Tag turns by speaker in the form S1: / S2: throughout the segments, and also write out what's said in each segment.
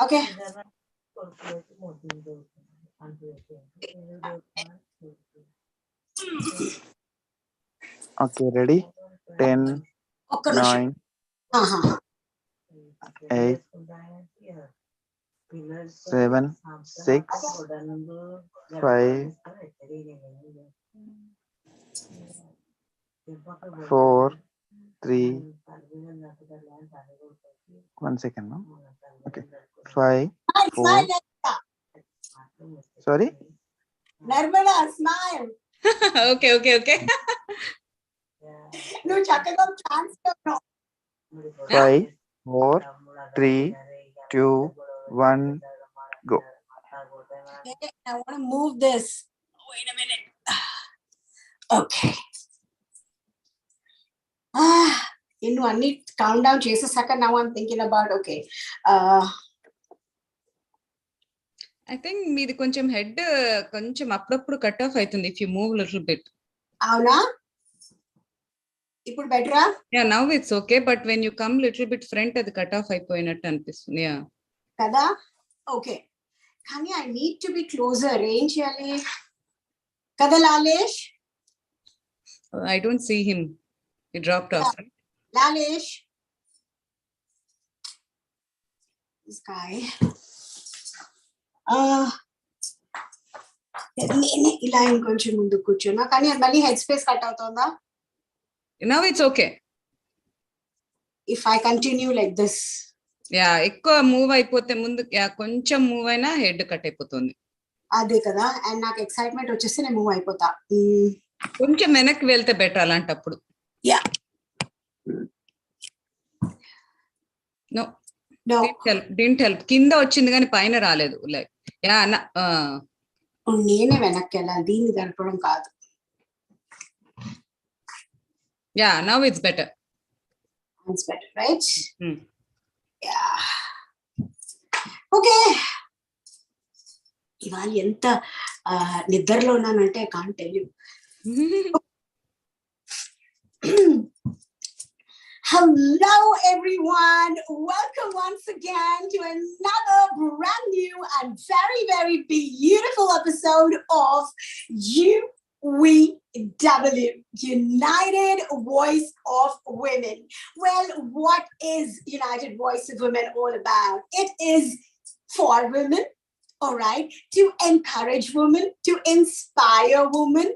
S1: Okay.
S2: Okay, ready? 10,
S1: ఒక్క నిమిషం.
S2: 9,
S1: ఆహా.
S2: 8, 7, 6, 5, 4, 3, 1 second. No? Okay, 5, 4. Sorry?
S1: Narmada smile.
S3: Okay.
S1: నువ్వు చక్కగా chance
S2: 5, 4, 3, 2, 1, go.
S1: I want to move this. Wait a minute. Okay. నువ్వు అన్ని కౌంట్ డౌన్ చేసేసాక now I'm thinking about okay.
S3: I think మీది కొంచెం హెడ్ కొంచెం అప్పుడప్పుడు కట్ ఆఫ్ అవుతుంది if you move little bit.
S1: అవునా? ఇప్పుడు బెటరా?
S3: Yeah now it's okay but when you come little bit front అది కట్ ఆఫ్ అయిపోయినట్టు అనిపిస్తుంది. యా
S1: కదా? ఓకే. కానీ I need to be closer. ఏం చేయాలి కదా లాలేష్?
S3: I don't see him. He dropped off.
S1: Lalish. This guy. నేనే ఇలా ఇంకొంచెం ముందు కూర్చున్నా కానీ మళ్ళీ హెడ్ స్పేస్ కట్ అవుతుందా?
S3: Now it's okay.
S1: If I continue like this.
S3: Yeah ఎక్కువ మూవ్ అయిపోతే ముందు కొంచెం మూవ్ అయినా హెడ్ కట్ అయిపోతుంది.
S1: అదే కదా. అండ్ నాకు ఎక్సైట్మెంట్ వచ్చేస్తే నేను మూవ్ అయిపోతా.
S3: కొంచెం వెనక్కి వెళ్తే బెటర్ అలాంటప్పుడు.
S1: Yeah
S3: no didn't help. కింద వచ్చింది కానీ పైన రాలేదు. లైక్ యా
S1: నేనే వెనక్కి వెళ్ళాలి, దీన్ని జరపడం కాదు.
S3: Yeah now it's better.
S1: It's better, right? Yeah. Okay. ఇవాళ ఎంత నిద్రలో ఉన్నానంటే I can't tell you. Hello everyone, welcome once again to another brand new and very, very beautiful episode of UVW, United Voice of Women. Well, what is United Voice of Women all about? It is for women, all right, to encourage women, to inspire women,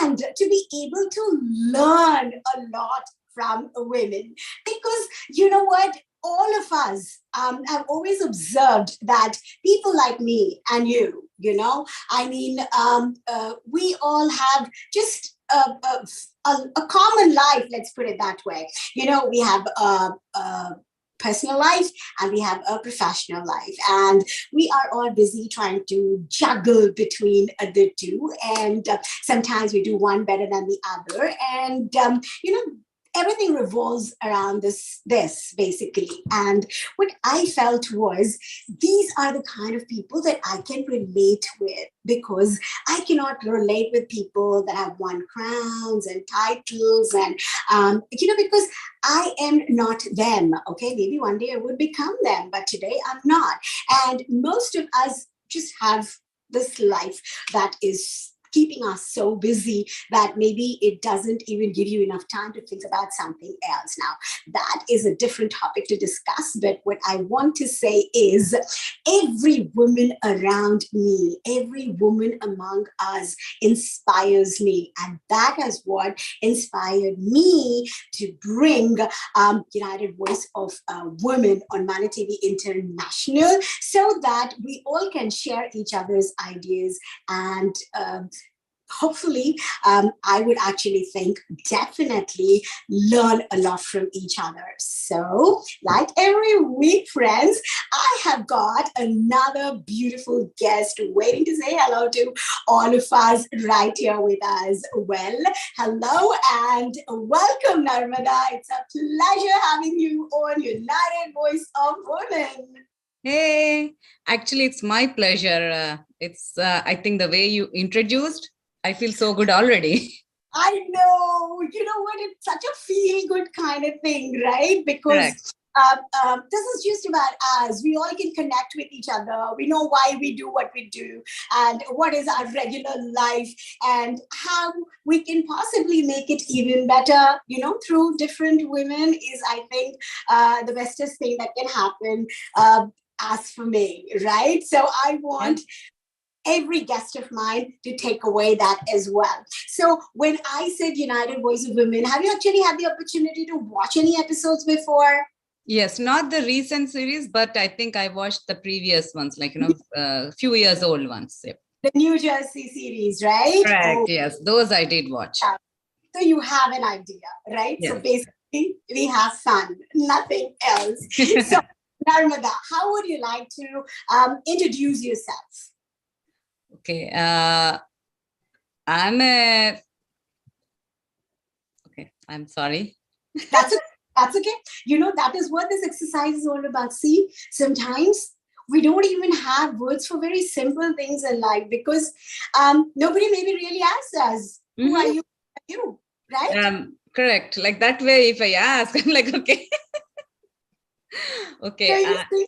S1: and to be able to learn a lot from women. Because you know what? All of us have always observed that people like me and you know, I mean, we all have just a common life, let's put it that way. You know, we have personal life and we have a professional life, and we are all busy trying to juggle between the two, and sometimes we do one better than the other, and you know, everything revolves around this basically. And what I felt was these are the kind of people that I can relate with, because I cannot relate with people that have won crowns and titles and you know, because I am not them. Okay, maybe one day I would become them, but today I'm not. And most of us just have this life that is keeping us so busy that maybe it doesn't even give you enough time to think about something else. Now, that is a different topic to discuss, but what I want to say is every woman around me, every woman among us inspires me, and that is what inspired me to bring United Voice of Women on Mana TV International, so that we all can share each other's ideas and hopefully I would actually think definitely learn a lot from each other. So like every week, friends, I have got another beautiful guest waiting to say hello to all of us right here with us. Well, hello and welcome, Narmada. It's a pleasure having you on United Voice of Women.
S3: Hey, actually it's my pleasure. It's I think the way you introduced, I feel so good already.
S1: I know. You know what? It's such a feel-good kind of thing, right? Because this is just about us. We all can connect with each other. We know why we do what we do and what is our regular life and how we can possibly make it even better, through different women is, I think, the bestest thing that can happen, as for me, right? So I want every guest of mine to take away that as well. So when I said United Voice of Women, have you actually had the opportunity to watch any episodes before?
S3: Yes, not the recent series, but I think I watched the previous ones, like, few years old ones. Yep.
S1: The New Jersey series, right?
S3: Correct. Yes, those I did watch.
S1: So you have an idea, right?
S3: Yes.
S1: So basically, we have fun, nothing else. So Narmada, how would you like to introduce yourself?
S3: Okay. I'm sorry.
S1: That's okay. That is what this exercise is all about. See, sometimes we don't even have words for very simple things in life because nobody maybe really asks us, who are you? You, right?
S3: Correct. Like that way, if I ask, I'm like, okay. Okay.
S1: So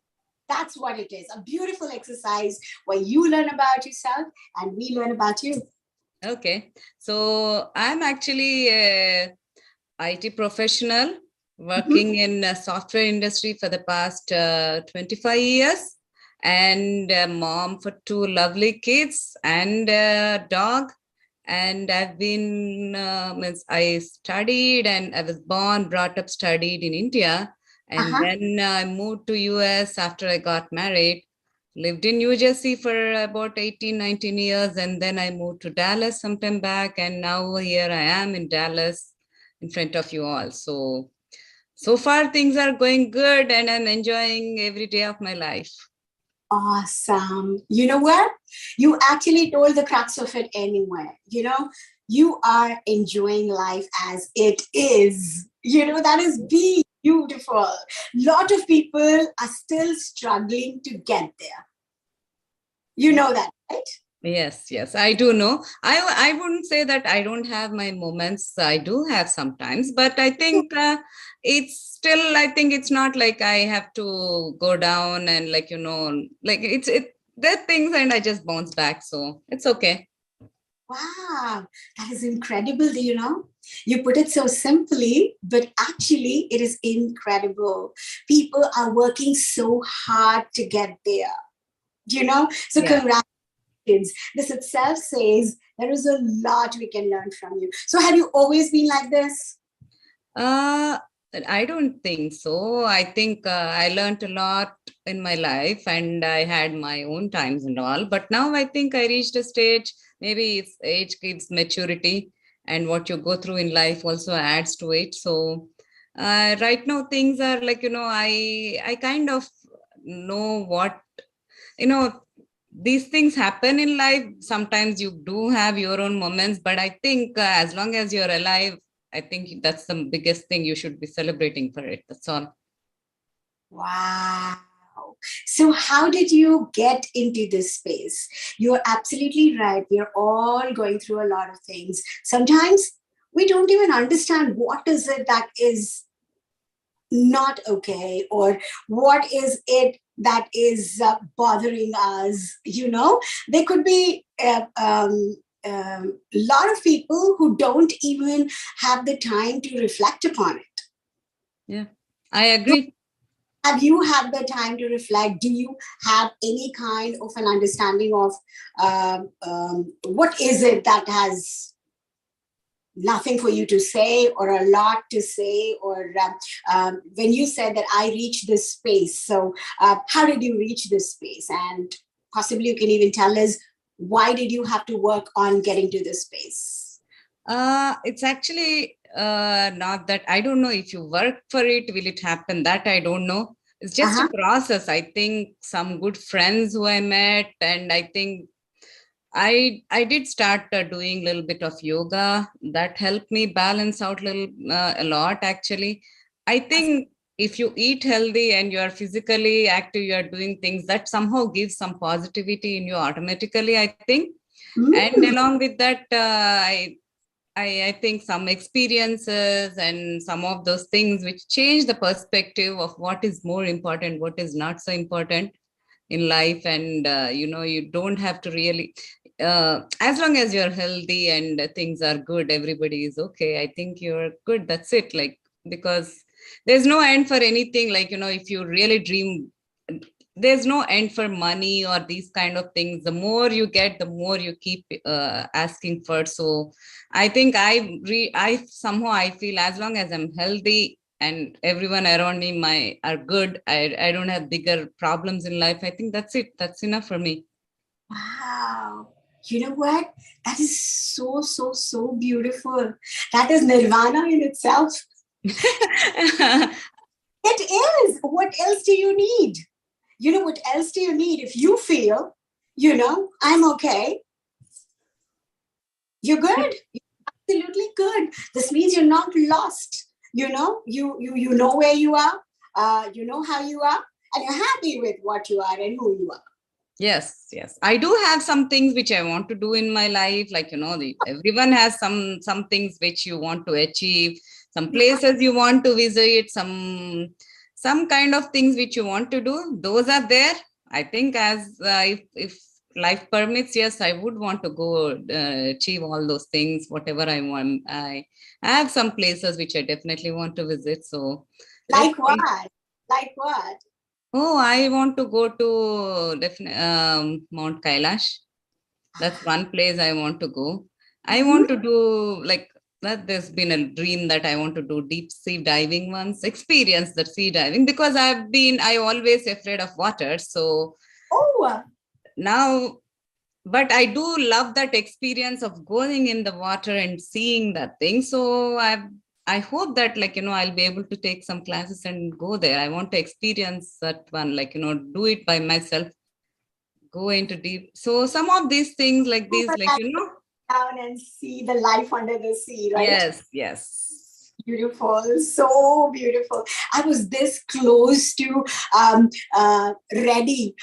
S1: that's what it is. A beautiful exercise where you learn about yourself and we learn about you.
S3: Okay. So I'm actually a IT professional working in a software industry for the past 25 years and a mom for 2 lovely kids and a dog. And I've been, I studied and I was born, brought up, studied in India. And then I moved to US after I got married, lived in New Jersey for about 18, 19 years. And then I moved to Dallas sometime back. And now here I am in Dallas in front of you all. So far things are going good and I'm enjoying every day of my life.
S1: Awesome. You know what? You actually told the crux of it anyway. You are enjoying life as it is. That is beautiful. A lot of people are still struggling to get there. You know that, right?
S3: Yes, I do know. I wouldn't say that I don't have my moments. I do have sometimes, but I think I think it's not like I have to go down and there are things and I just bounce back. So it's okay.
S1: Wow, that is incredible. You put it so simply, but actually it is incredible. People are working so hard to get there. So congratulations. This itself says there is a lot we can learn from you. So have you always been like this?
S3: I don't think so. I think I learned a lot in my life and I had my own times and all. But now I think I reached a stage, maybe it's age gives maturity and what you go through in life also adds to it. So right now things are like, I kind of know what, these things happen in life. Sometimes you do have your own moments, but I think as long as you're alive, I think that's the biggest thing. You should be celebrating for it. That's all.
S1: Wow. So how did you get into this space? You're absolutely right. We're all going through a lot of things. Sometimes we don't even understand what is it that is not okay or what is it that is bothering us. There could be a lot of people who don't even have the time to reflect upon it.
S3: Yeah, I agree.
S1: Have you had the time to reflect? Do you have any kind of an understanding of what is it that has nothing for you to say or a lot to say? Or when you said that I reached this space, so how did you reach this space? And possibly you can even tell us, why did you have to work on getting to this space?
S3: It's actually not that. I don't know if you work for it, will it happen? That I don't know. It's just a process. I think some good friends who I met, and I think I did start doing a little bit of yoga. That helped me balance out a lot actually. I think if you eat healthy and you are physically active, you are doing things that somehow gives some positivity in you automatically, I think. And along with that, I think some experiences and some of those things which change the perspective of what is more important, what is not so important in life. And you don't have to really, as long as you're healthy and things are good, everybody is okay, I think you're good, that's it. Like, because there's no end for anything. Like, if you really dream, there's no end for money or these kind of things. The more you get, the more you keep asking for. So I think I somehow I feel as long as I'm healthy and everyone around me are good, I don't have bigger problems in life, I think that's it, that's enough for me.
S1: Wow. You know what? That is so, so, so beautiful. That is nirvana in itself. It is. What else do you need? What else do you need? If you feel, I'm okay, you're good. You're absolutely good. This means you're not lost. You know where you are, you know how you are, and you're happy with what you are and who you are.
S3: Yes, I do have some things which I want to do in my life. Like, everyone has some things which you want to achieve, some places you want to visit, some kind of things which you want to do. Those are there. I think as if life permits, yes, I would want to go achieve all those things, whatever I want. I have some places which I definitely want to visit. So
S1: like what? Like what?
S3: Oh, I want to go to Mount Kailash. That's one place I want to go. I want to do like that. There's been a dream that I want to do deep sea diving once, experience the sea diving, because I always afraid of water. So now, but I do love that experience of going in the water and seeing that thing. So I hope that, like, I'll be able to take some classes and go there. I want to experience that one, like, do it by myself, go into deep. So some of these things like these, like,
S1: down and see the life under the sea, right?
S3: Yes.
S1: Beautiful, so beautiful. I was this close to ready,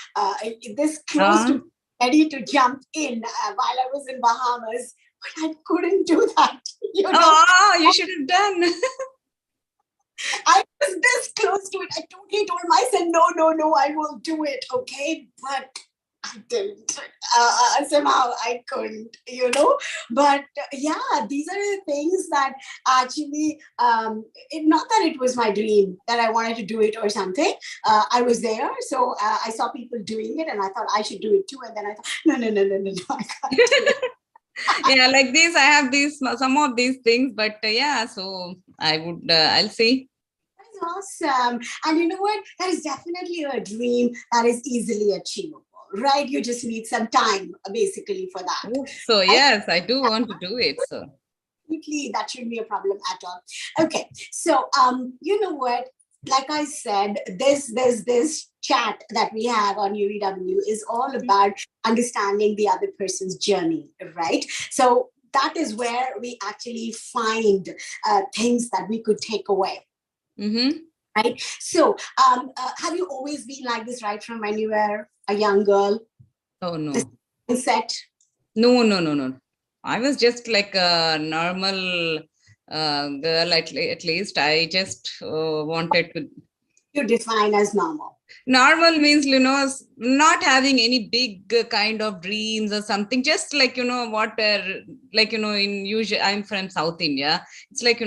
S1: this close to ready to jump in while I was in Bahamas, but I couldn't do that.
S3: Oh, you should have done.
S1: I was this close to it. I totally told myself, no, I will do it, okay? But I didn't. Somehow I couldn't, But yeah, these are the things that actually, not that it was my dream that I wanted to do it or something. I was there, so I saw people doing it, and I thought I should do it too. And then I thought, no, I can't do it.
S3: Yeah, like this, I have some of these things, but yeah, so I'll see.
S1: That's awesome. And you know what? That is definitely a dream that is easily achievable, right? You just need some time, basically, for that.
S3: So yes, I do want to do it. So
S1: that shouldn't be a problem at all. Okay, so you know what? Like I said, this chat that we have on UEW is all about understanding the other person's journey, right? So that is where we actually find things that we could take away.
S3: Mm-hmm.
S1: Right. So have you always been like this right from when you were a young girl?
S3: Oh, no.
S1: Mindset?
S3: No. I was just like a normal girl, at least. I just wanted to.
S1: You define as normal.
S3: Normal means, not having any big kind of dreams or something, just like, in usual, I'm from South India. It's like,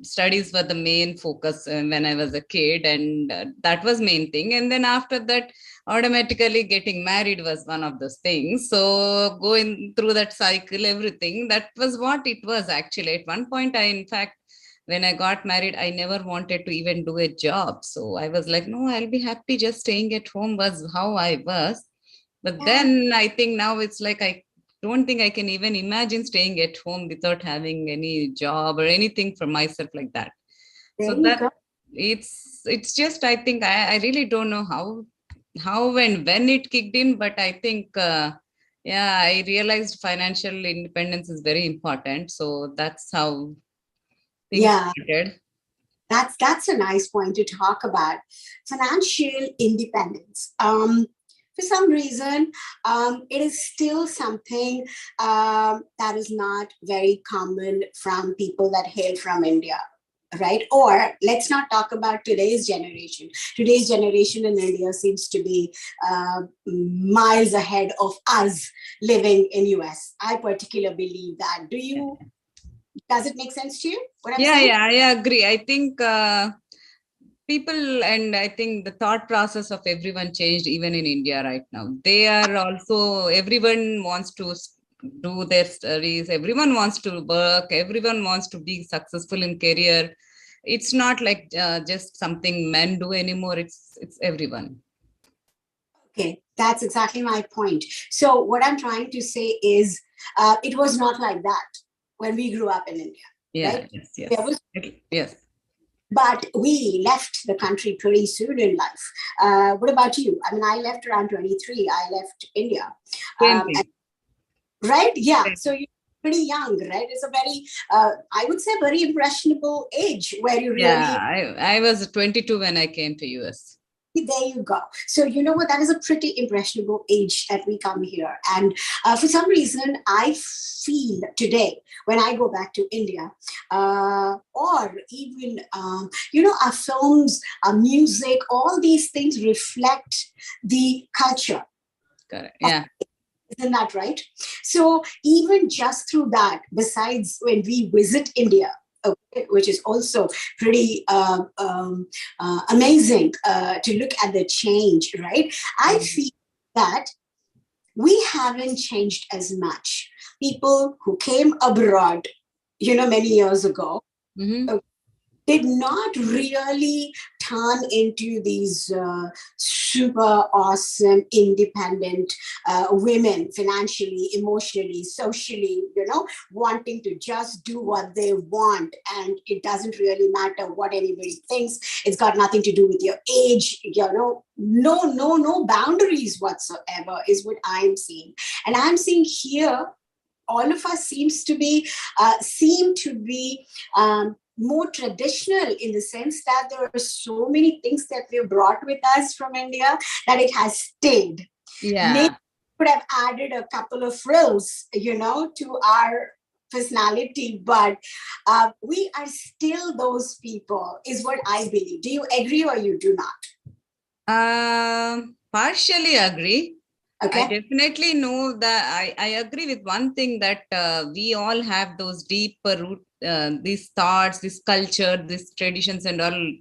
S3: studies were the main focus when I was a kid, and that was main thing. And then after that, automatically getting married was one of those things. So going through that cycle, everything, that was what it was actually. At one point, in fact, when I got married, I never wanted to even do a job. So I was like, no, I'll be happy just staying at home, was how I was. But then I think now it's like, I don't think I can even imagine staying at home without having any job or anything for myself like that. So that it's just, I think I really don't know how and when it kicked in, but I think, I realized financial independence is very important. So that's how things started.
S1: That's a nice point to talk about. Financial independence. for some reason, it is still something that is not very common from people that hail from India, right? Or let's not talk about today's generation. Today's generation in India seems to be miles ahead of us living in US. I particularly believe that. Does it make sense to you, what I'm saying?
S3: Yeah, I agree. I think people, and I think the thought process of everyone changed even in India right now. They are also, everyone wants to do their studies, everyone wants to work, everyone wants to be successful in career. It's not like just something men do anymore. It's everyone.
S1: Okay, that's exactly my point. So what I'm trying to say is it was not like that when we grew up in India,
S3: Yeah,
S1: right?
S3: yes. Yes.
S1: But we left the country pretty soon in life. What about you? I mean, I left around 23. I left India. Right? Yeah. So you're pretty young, right? It's a very, I would say, very impressionable age where you really.
S3: Yeah, I was 22 when I came to US.
S1: There you go. So you know what? That is a pretty impressionable age that we come here. And for some reason, I feel today when I go back to India, or even, our films, our music, all these things reflect the culture.
S3: Correct. Yeah.
S1: Isn't that right? So even just through that, besides when we visit India, which is also pretty amazing to look at the change, right? I feel that we haven't changed as much. People who came abroad, many years ago, did not really turn into these super awesome, independent women, financially, emotionally, socially, wanting to just do what they want. And it doesn't really matter what anybody thinks. It's got nothing to do with your age, no boundaries whatsoever is what I'm seeing. And I'm seeing here, all of us seem to be more traditional in the sense that there are so many things that we've brought with us from India that it has stayed.
S3: Yeah.
S1: Maybe we could have added a couple of frills, to our personality, but we are still those people, is what I believe. Do you agree or you do
S3: not? Partially agree.
S1: Okay.
S3: I definitely know that I agree with one thing, that we all have those deep root, these thoughts, this culture, these traditions and all,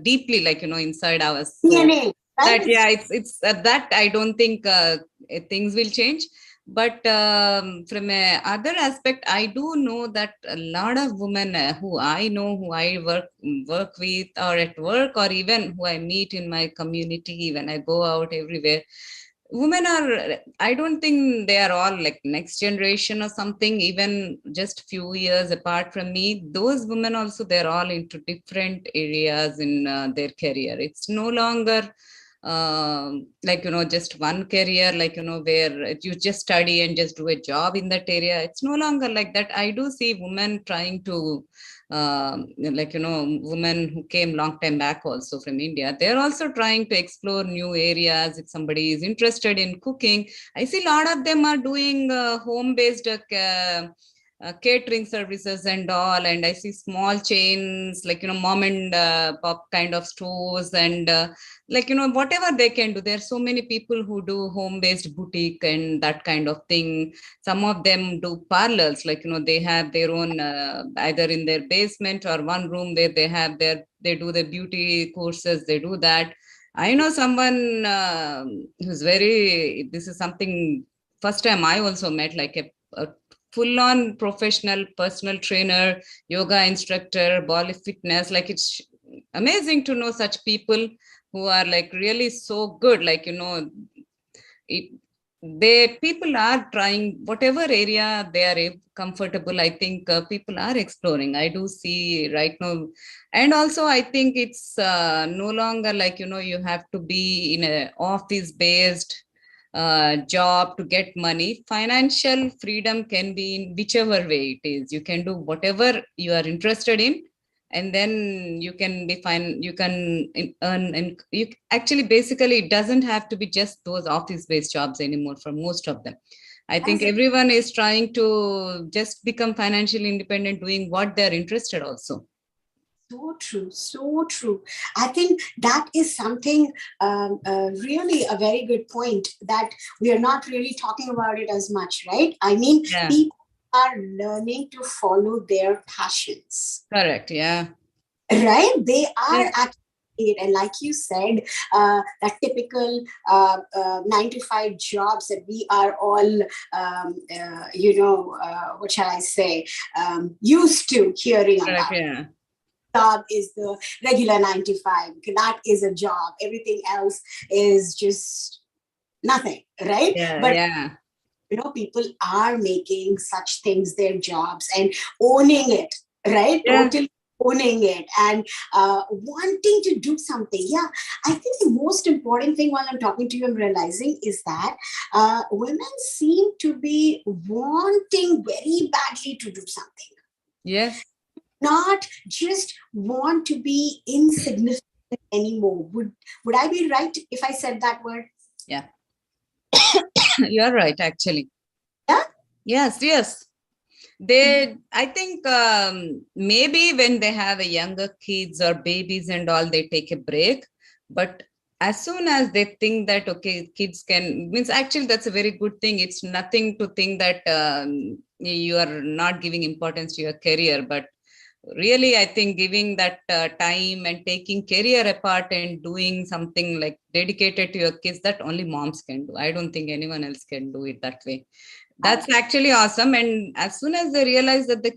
S3: deeply, inside us. So
S1: DNA, right?
S3: It's that I don't think things will change. But from a other aspect, I do know that a lot of women who I know, who I work with, or at work, or even who I meet in my community when I go out everywhere, women are, I don't think they are all like next generation or something, even just few years apart from me. Those women also, they're all into different areas in their career. It's no longer just one career, where you just study and just do a job in that area. It's no longer like that. I do see women trying to women who came long time back also from India, they're also trying to explore new areas. If somebody is interested in cooking, I see a lot of them are doing home-based catering services and all. And I see small chains, mom and pop kind of stores, and whatever they can do. There are so many people who do home-based boutique and that kind of thing. Some of them do parlors, they have their own either in their basement or one room where they do the beauty courses, they do that. I know someone who's this is something first time I also met, like a full-on professional personal trainer, yoga instructor, body fitness. It's amazing to know such people who are really so good. People are trying whatever area they are comfortable. I think people are exploring. I do see right now. And also I think it's no longer you have to be in a office based job to get money. Financial freedom can be in whichever way it is. You can do whatever you are interested in, and then you can be fine. You can earn, and you actually basically it doesn't have to be just those office-based jobs anymore for most of them. I think
S1: Yes.
S3: everyone is trying to just become financially independent, doing what they're interested also.
S1: So true, so true. I think that is something really a very good point that we are not really talking about it as much, right? I mean,
S3: Yeah,
S1: people are learning to follow their passions,
S3: correct. Yeah.
S1: right? They are
S3: Yeah,
S1: actually it. And like you said, that typical 9 to 5 jobs that we are all, what shall I say, used to hearing
S3: correct.
S1: about.
S3: Yeah.
S1: Job is the regular 9 to 5. That is a job. Everything else is just nothing, right?
S3: Yeah.
S1: But
S3: Yeah.
S1: people are making such things their jobs and owning it, right?
S3: Yeah.
S1: Totally owning it and wanting to do something. Yeah, I think the most important thing while I'm talking to you, I'm realizing is that women seem to be wanting very badly to do something,
S3: Yes.
S1: not just want to be insignificant anymore. Would I be right if I said that word?
S3: Yeah. You're right, actually.
S1: Yeah.
S3: Yes. Yes. They, I think maybe when they have a younger kids or babies and all, they take a break. But as soon as they think that, okay, kids can, means actually that's a very good thing. It's nothing to think that you are not giving importance to your career, but really, I think giving that time and taking career apart and doing something like dedicated to your kids, that only moms can do. I don't think anyone else can do it that way. That's actually awesome. And as soon as they realize that the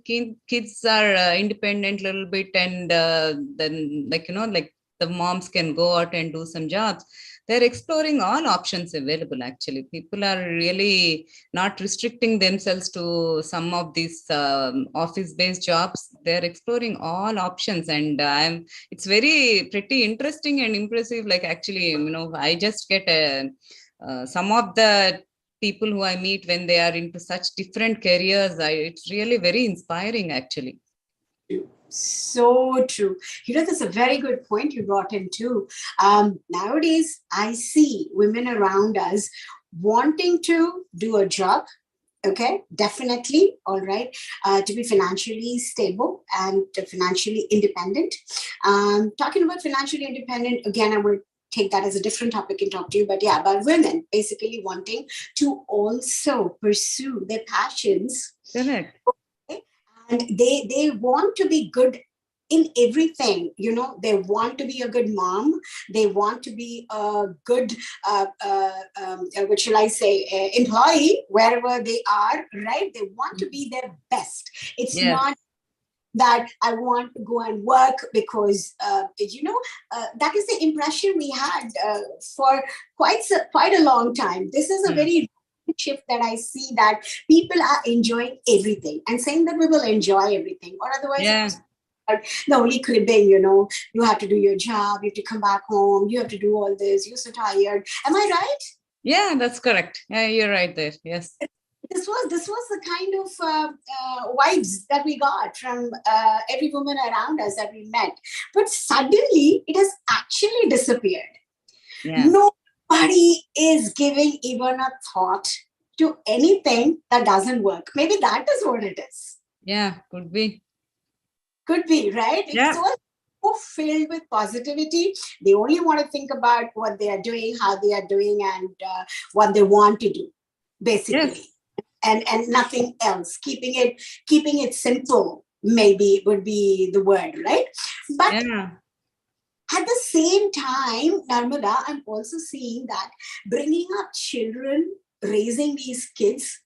S3: kids are independent a little bit, and then like the moms can go out and do some jobs, they're exploring all options available. Actually, people are really not restricting themselves to some of these office-based jobs. They're exploring all options, and it's very pretty interesting and impressive. Like actually, I just get some of the people who I meet when they are into such different careers. It's really very inspiring, actually.
S1: So true. That's a very good point you brought in too. Nowadays, I see women around us wanting to do a job. Okay, definitely. All right. To be financially stable and financially independent. Talking about financially independent, again, I would take that as a different topic and talk to you. But yeah, about women basically wanting to also pursue their passions.
S3: Correct.
S1: Okay? And they want to be good in everything. They want to be a good mom, they want to be a good what shall I say, employee wherever they are, right? They want to be their best. It's
S3: Yes.
S1: not that I want to go and work because that is the impression we had for quite a long time. This is a very shift that I see, that people are enjoying everything and saying that we will enjoy everything, or otherwise it was the only cribbing. You have to do your job, you have to come back home, you have to do all this, you're so tired. Am I right?
S3: Yeah, that's correct. Yeah, you're right there. Yes.
S1: This was the kind of vibes that we got from every woman around us that we met. But suddenly it has actually disappeared.
S3: Yeah.
S1: Nobody is giving even a thought to anything that doesn't work. Maybe that is what it is.
S3: Yeah, could be.
S1: Could be, right?
S3: Yeah.
S1: It's all filled with positivity. They only want to think about what they are doing, how they are doing, and what they want to do, basically.
S3: Yes.
S1: And nothing else. Keeping it simple, maybe would be the word, right? But at the same time, Narmada, I'm also seeing that bringing up children, raising these kids,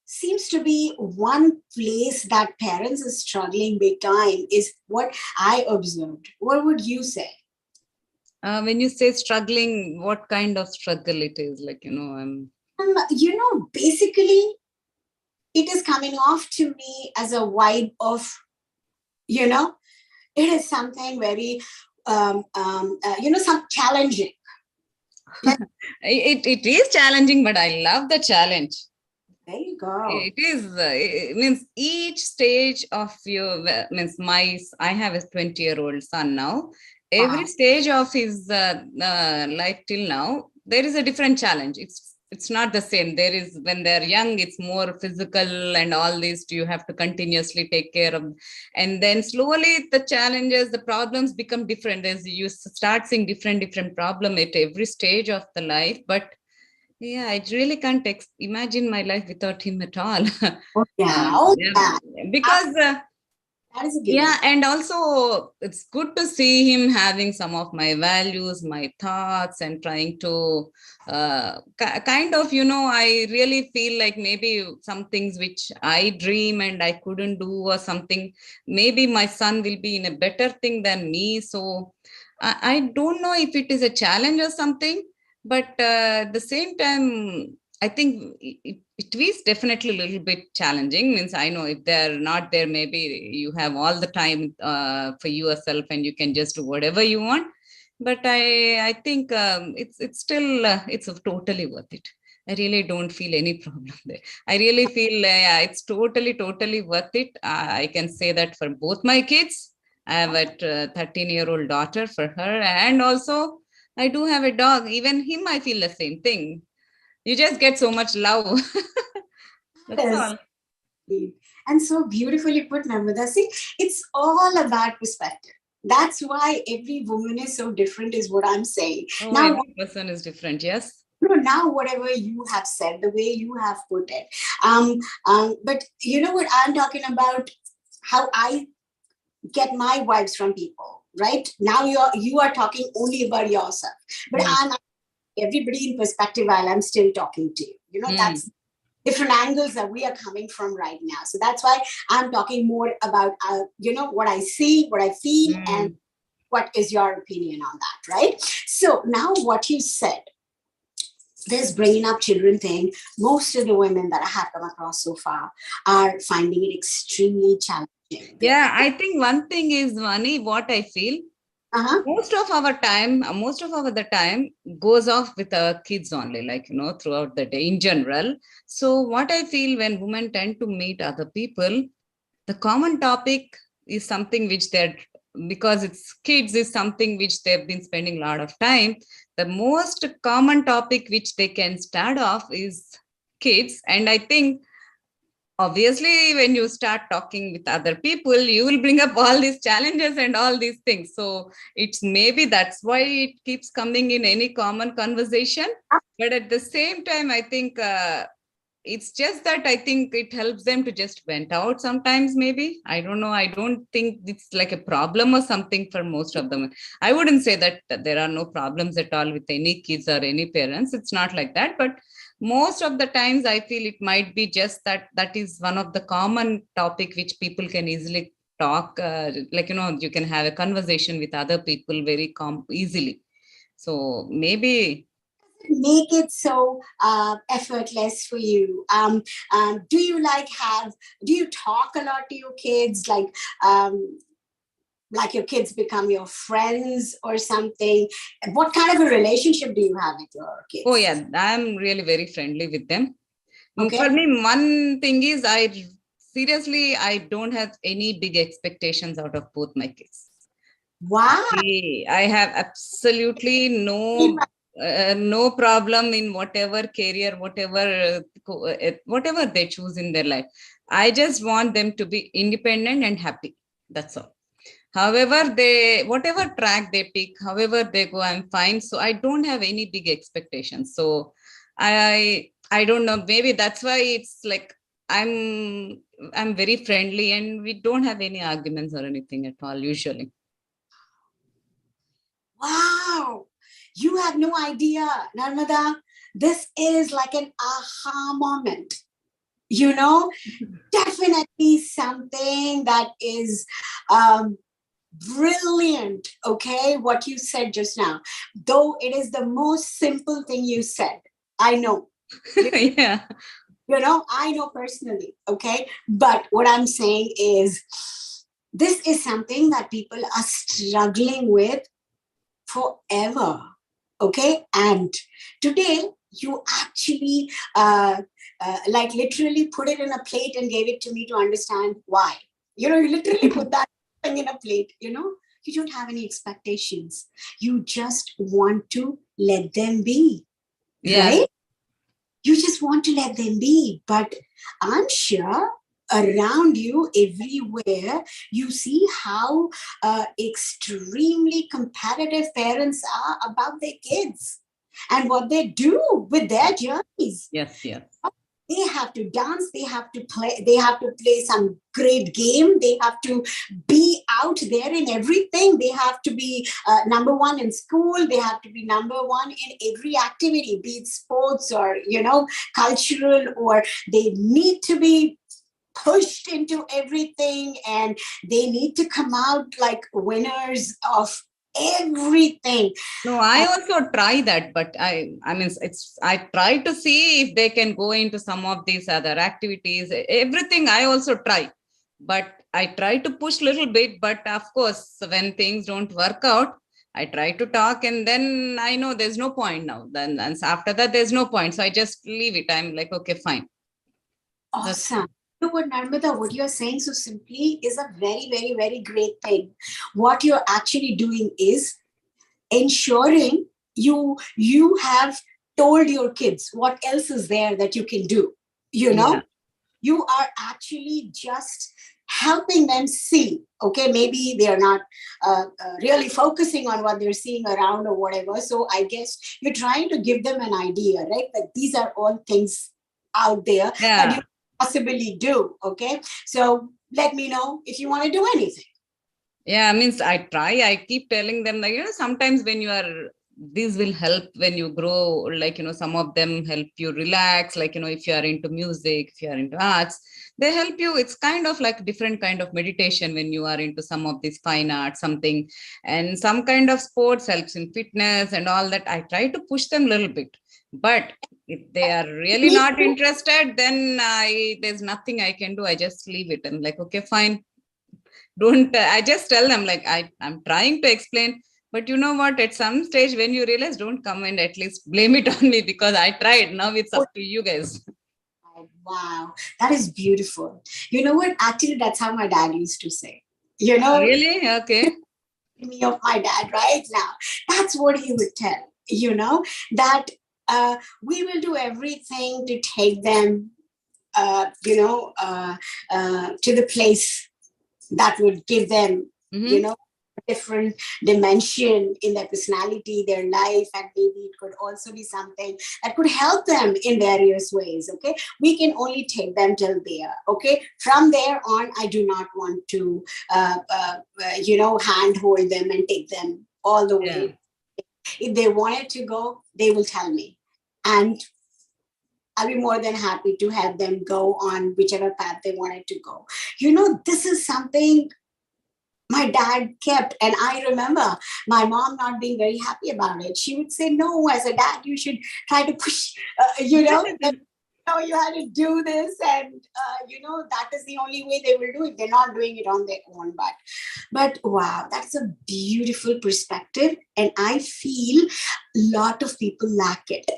S1: seems to be one place that parents are struggling big time, is what I observed. What would you say?
S3: When you say struggling, what kind of struggle it is? Like,
S1: basically, it is coming off to me as a vibe of, it is something very, some challenging.
S3: It is challenging, but I love the challenge.
S1: There you go.
S3: It is, it means each stage of your, means I have a 20-year-old son now. Every
S1: Wow.
S3: stage of his life till now, there is a different challenge. It's not the same. There is, when they're young, it's more physical and all this, you have to continuously take care of. And then slowly the challenges, the problems become different as you start seeing different problem at every stage of the life. But yeah, I really can't imagine my life without him at all.
S1: Oh, yeah. Oh, yeah.
S3: Because
S1: That is a
S3: yeah,
S1: given.
S3: and also it's good to see him having some of my values, my thoughts, and trying to kind of, I really feel like maybe some things which I dream and I couldn't do or something, maybe my son will be in a better thing than me. So I don't know if it is a challenge or something, but at the same time, I think it is definitely a little bit challenging. Means I know if they're not there, maybe you have all the time for yourself and you can just do whatever you want. But I think it's still it's totally worth it. I really don't feel any problem there. I really feel yeah, it's totally worth it. I can say that for both my kids. I have a 13-year-old daughter for her, and also I do have a dog. Even him, I feel the same thing. You just get so much love. That's
S1: Yes.
S3: all.
S1: And so beautifully put, Narmada. See, it's all about perspective. That's why every woman is so different, is what I'm saying.
S3: Oh,
S1: Now,
S3: every person is different. Yes.
S1: now whatever you have said, the way you have put it, but you know what I'm talking about, how I get my vibes from people. Right now, you are talking only about yourself, but
S3: Mm.
S1: I'm everybody in perspective while I'm still talking to you.
S3: Mm.
S1: That's different angles that we are coming from right now. So that's why I'm talking more about, what I see, what I feel, and
S3: Mm.
S1: what is your opinion on that, right? So now what you said, this bringing up children thing, most of the women that I have come across so far are finding it extremely challenging.
S3: Yeah, I think one thing is, Vani, what I feel,
S1: Uh-huh.
S3: most of our the time goes off with our kids only, like, throughout the day in general. So what I feel, when women tend to meet other people, the common topic is something which they're, because it's kids, is something which they've been spending a lot of time. The most common topic which they can start off is kids. And I think obviously when you start talking with other people, you will bring up all these challenges and all these things. So it's maybe that's why it keeps coming in any common conversation. But at the same time, I think it's just that I think it helps them to just vent out sometimes, maybe. I don't know. I don't think it's like a problem or something for most of them. I wouldn't say that there are no problems at all with any kids or any parents. It's not like that. But most of the times I feel it might be just that is one of the common topic which people can easily talk, like, you can have a conversation with other people very easily. So maybe
S1: Make it so effortless for you. Do you do you talk a lot to your kids, like your kids become your friends or something? What kind of a relationship do you have with your kids?
S3: Oh yeah, I'm really very friendly with them.
S1: Okay.
S3: For me, one thing is, I don't have any big expectations out of both my kids.
S1: Wow.
S3: I have absolutely no problem in whatever career, whatever they choose in their life. I just want them to be independent and happy. That's all. However, whatever track they pick, however they go, I'm fine. So I don't have any big expectations. So I don't know. Maybe that's why it's like I'm very friendly and we don't have any arguments or anything at all usually.
S1: Wow. You have no idea, Narmada. This is like an aha moment. Definitely something that is brilliant. Okay, what you said just now, though it is the most simple thing you said. I know.
S3: Yeah.
S1: I know personally. Okay, but what I'm saying is, this is something that people are struggling with forever. Okay, and today you actually like literally put it in a plate and gave it to me to understand why. You literally put that thing in a plate, you don't have any expectations. You just want to let them be,
S3: Yeah.
S1: right? You just want to let them be. But I'm sure around you, everywhere, you see how extremely competitive parents are about their kids and what they do with their journeys.
S3: Yes, yes.
S1: They have to dance, they have to play some great game, they have to be out there in everything, they have to be number one in school, they have to be number one in every activity, be it sports or cultural, or they need to be pushed into everything, and they need to come out like winners of everything.
S3: No, I also try that, but I mean, I try to see if they can go into some of these other activities. Everything I also try, but I try to push a little bit. But of course, when things don't work out, I try to talk, and then I know there's no point now. Then and after that, there's no point. So I just leave it. I'm like, okay, fine.
S1: Awesome. You know what, Narmada, what you're saying so simply is a very, very, very great thing. What you're actually doing is ensuring you have told your kids what else is there that you can do.
S3: Yeah.
S1: You are actually just helping them see. Okay, maybe they are not really focusing on what they're seeing around or whatever. So I guess you're trying to give them an idea, right? That these are all things out there that you possibly do. Okay, so let me know if you want to do anything.
S3: Yeah, means I keep telling them that, sometimes when you are, these will help when you grow, like, some of them help you relax, like, if you are into music, if you are into arts, they help you. It's kind of like different kind of meditation when you are into some of these fine arts, something, and some kind of sports helps in fitness and all that. I try to push them a little bit, but if they are really not interested, then there's nothing I can do. I just leave it and like, okay, fine. Don't I just tell them like I'm trying to explain, but you know what, at some stage when you realize, don't come and at least blame it on me, because I tried. Now it's up to you guys.
S1: Wow, that is beautiful. You know what, actually that's how my dad used to say.
S3: Really? Okay.
S1: Me of my dad right now, that's what he would tell, that we will do everything to take them to the place that would give them,
S3: Mm-hmm.
S1: a different dimension in their personality, their life, and maybe it could also be something that could help them in various ways. Okay, we can only take them till there. Okay, from there on, I do not want to, handhold them and take them all the way.
S3: Yeah.
S1: If they wanted to go, they will tell me, and I'll be more than happy to help them go on whichever path they wanted to go. This is something my dad kept. And I remember my mom not being very happy about it. She would say, no, as a dad, you should try to push, you had to do this. And, that is the only way they will do it. They're not doing it on their own. But wow, that's a beautiful perspective. And I feel a lot of people lack it.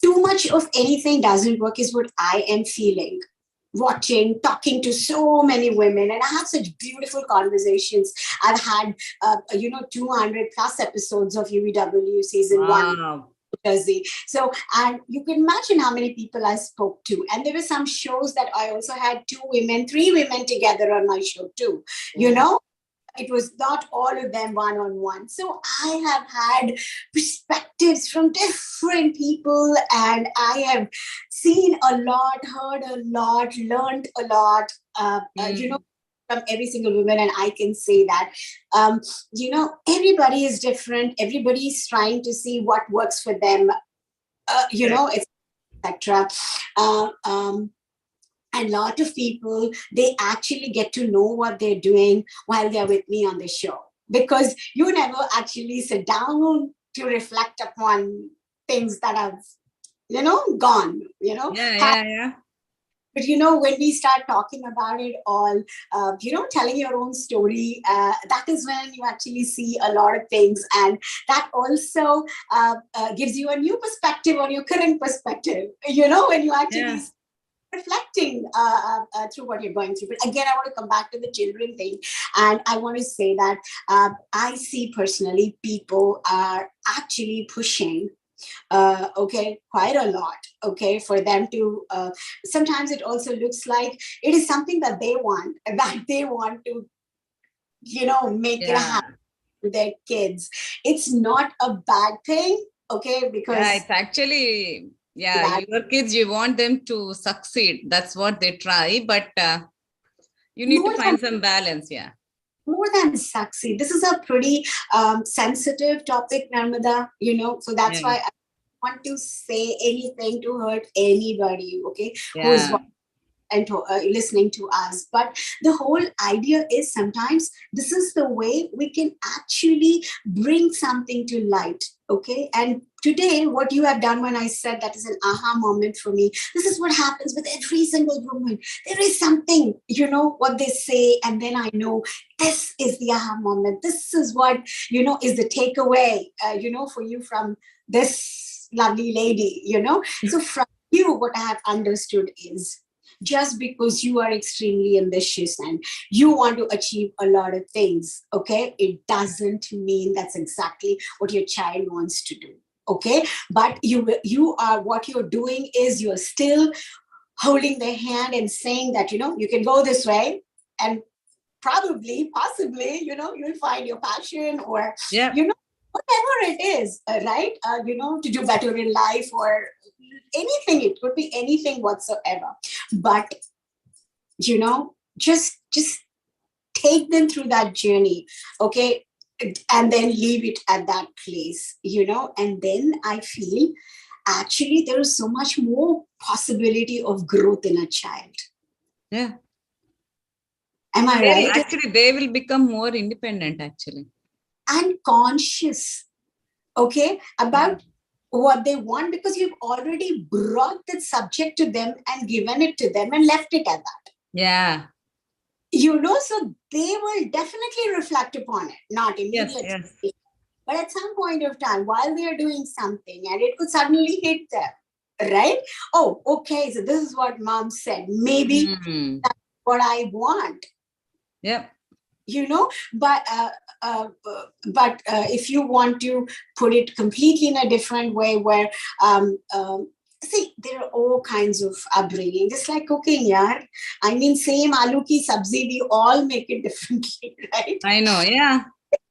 S1: Too much of anything doesn't work is what I am feeling. Watching, talking to so many women, and I have such beautiful conversations. I've had, 200 plus episodes of UEW season one. Jersey. So, and you can imagine how many people I spoke to. And there were some shows that I also had 3 women together on my show too. It was not all of them one-on-one. So I have had perspectives from different people, and I have seen a lot, heard a lot, learned a lot, from every single woman. And I can say that, everybody is different. Everybody's trying to see what works for them, etc. And a lot of people, they actually get to know what they're doing while they're with me on the show, because you never actually sit down to reflect upon things that have, gone,
S3: Yeah.
S1: But when we start talking about it all, telling your own story, that is when you actually see a lot of things. And that also gives you a new perspective on your current perspective, when you actually
S3: Yeah.
S1: reflecting through what you're going through. But again, I want to come back to the children thing. And I want to say that I see personally people are actually pushing quite a lot, for them to, sometimes it also looks like it is something that they want, to, make it
S3: Yeah.
S1: happen to their kids. It's not a bad thing,
S3: Yeah,
S1: because
S3: it's actually, yeah,
S1: that
S3: your kids, you want them to succeed. That's what they try, but you need to
S1: more than
S3: find some balance. Yeah.
S1: succeed. This is a pretty sensitive topic, Narmada, so that's
S3: Yeah.
S1: why I want to say anything to hurt anybody, who is
S3: Yeah.
S1: and listening to us. But the whole idea is sometimes this is the way we can actually bring something to light. And today, what you have done, when I said that is an aha moment for me, this is what happens with every single woman. There is something, what they say, and then I know this is the aha moment. This is what, is the takeaway, for you from this lovely lady, So from you, what I have understood is, just because you are extremely ambitious and you want to achieve a lot of things, it doesn't mean that's exactly what your child wants to do. But you are, what you're doing is you're still holding their hand and saying that, you can go this way, and probably, possibly, you'll find your passion, or,
S3: Yeah.
S1: whatever it is, right? To do better in life, or anything. It could be anything whatsoever. But, just take them through that journey, and then leave it at that place, and then I feel actually there is so much more possibility of growth in a child.
S3: Yeah.
S1: Am I right?
S3: Actually, they will become more independent, actually.
S1: And conscious, about what they want, because you've already brought the subject to them and given it to them and left it at that.
S3: Yeah.
S1: So they will definitely reflect upon it, not immediately.
S3: Yes.
S1: But at some point of time, while they're doing something, and it could suddenly hit them, right? Oh, okay, so this is what mom said. Maybe that's what I want.
S3: Yep.
S1: But if you want to put it completely in a different way, where see, there are all kinds of upbringing, just like cooking, yaar. I mean, same aloo ki sabzi, we all make it differently, right?
S3: I know, yeah.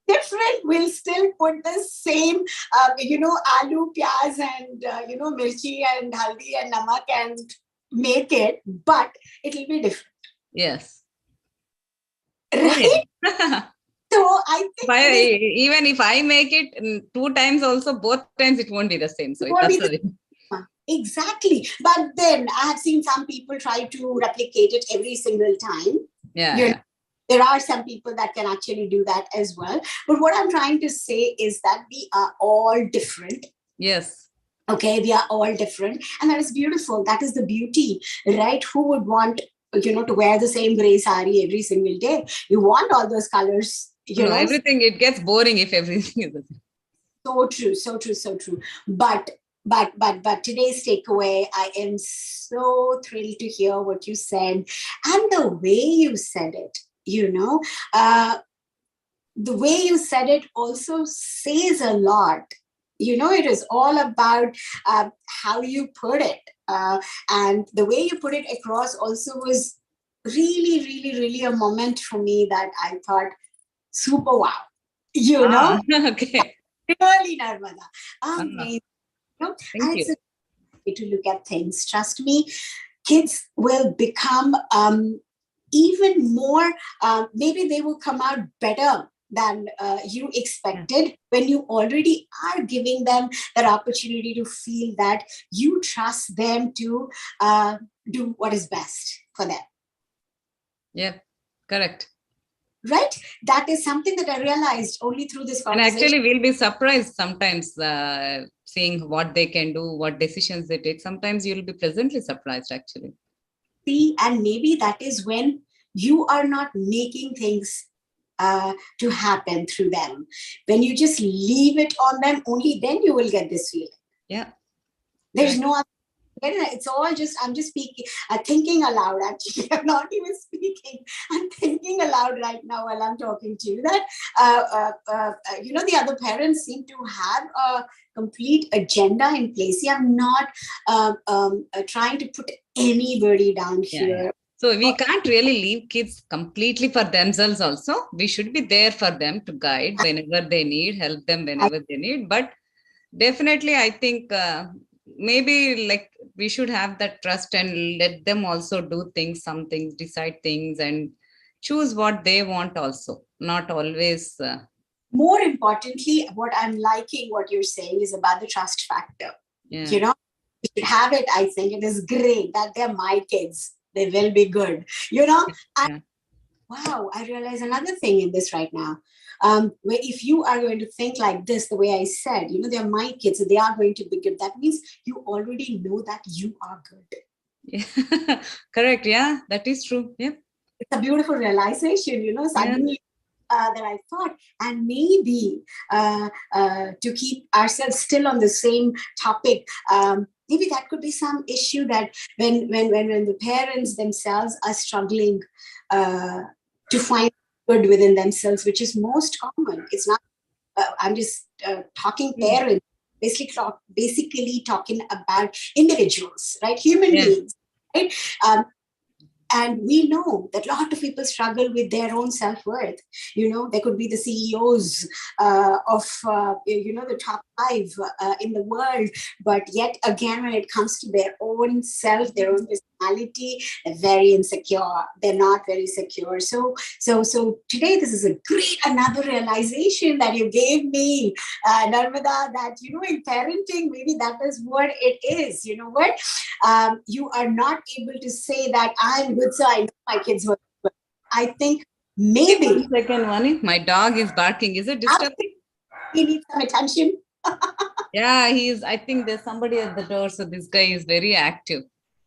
S1: Different, we'll still put the same, aloo, pyaz, and, mirchi and haldi and namak and make it, but it'll be different.
S3: Yes.
S1: Right? So I think
S3: even if I make it 2 times also, both times it won't be the same. So that's the reason.
S1: Exactly. But then I have seen some people try to replicate it every single time.
S3: Yeah.
S1: There are some people that can actually do that as well. But what I'm trying to say is that we are all different.
S3: Yes.
S1: We are all different. And that is beautiful. That is the beauty, right? Who would want, to wear the same gray sari every single day? You want all those colors,
S3: everything, it gets boring if everything is the same.
S1: So true. But today's takeaway, I am so thrilled to hear what you said, and the way you said it, the way you said it also says a lot. It is all about how you put it, and the way you put it across also was really, really, really a moment for me that I thought, super wow.
S3: Okay.
S1: Really, Narmada. Amazing.
S3: Thank
S1: and
S3: you.
S1: It's a way to look at things. Trust me, kids will become even more, maybe they will come out better than you expected, when you already are giving them that opportunity to feel that you trust them to do what is best for them.
S3: Yeah, correct.
S1: Right? That is something that I realized only through this conversation.
S3: And actually, we'll be surprised sometimes seeing what they can do, what decisions they take. Sometimes you'll be pleasantly surprised, actually.
S1: See, and maybe that is when you are not making things to happen through them. When you just leave it on them, only then you will get this feeling.
S3: Yeah.
S1: There's
S3: Correct.
S1: no other. It's all just, I'm just speaking, thinking aloud. Actually, I'm not even speaking. I'm thinking aloud right now while I'm talking to you. That the other parents seem to have a complete agenda in place. See, I'm not trying to put anybody down here.
S3: Yeah. So we can't really leave kids completely for themselves also. We should be there for them to guide whenever they need, help them whenever they need. But definitely, I think maybe like we should have that trust and let them also do things, some things, decide things and choose what they want also. Not always.
S1: More importantly, what I'm liking what you're saying is about the trust factor.
S3: Yeah.
S1: You should have it. I think it is great that they're my kids. They will be good. And wow, I realize another thing in this right now. Where if you are going to think like this, the way I said, they're my kids, so they are going to be good. That means you already know that you are good.
S3: Yeah. Correct. Yeah, that is true. Yeah.
S1: It's a beautiful realization, suddenly that I thought, and maybe to keep ourselves still on the same topic, maybe that could be some issue that when the parents themselves are struggling to find good within themselves, which is most common. It's not. I'm just talking parents, basically talking about individuals, right? Human beings, right? And we know that a lot of people struggle with their own self-worth. There could be the CEOs of, the top 5 in the world. But yet again, when it comes to their own self, their own personality, they're very insecure. They're not very secure. So today, this is another realization that you gave me, Narmada, that, in parenting, maybe that is what it is. You know what? You are not able to say that I'm good, so I know my kids were good. I think maybe.
S3: 1 second, Vani. My dog is barking. Is it disturbing?
S1: He needs some attention.
S3: Yeah, I think there's somebody at the door. So this guy is very active.